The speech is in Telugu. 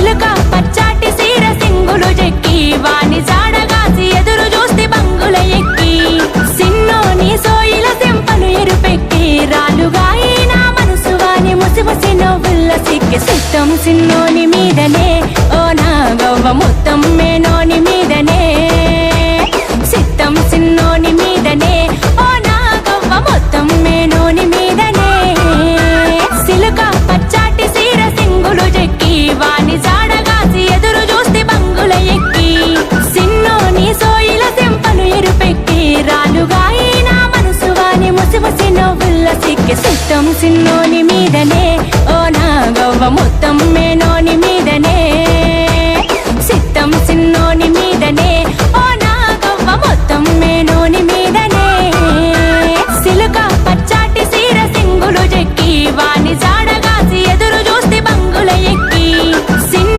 సిలుక పచ్చాటి సీర సింగులు చెక్కి వాని జాడగాసి ఎదురు చూస్తే బంగుల ఎక్కి సిన్నోని సోయిల సింపలు ఎరుపెక్కి రాలుగా నా మనసు వాని ముసిముసి నవ్వుల్ల సిక్కి సిట్టం సిన్నోని మీదనే ఓ నా గవ్వ మొత్తం మేనోని మీదనే సిట్టం సిన్నోని మీదనే ఓ నా గవ్వ మొత్తం మేనోని మీదనే సిలుక పచ్చాటి సీర సింగులు చెక్కి వాని జాడగాసి ఎదురు చూస్తే బంగుల ఎక్కి సిన్నోని సోయిల సింపలు ఎరుపెక్కి రాలుగా నా మనసు వాని ముసిముసి నవ్వుల్ల సిక్కి సిట్టం సిన్నోని మీదనే ఓ నా గవ్వ మొత్తం మేనోని మీద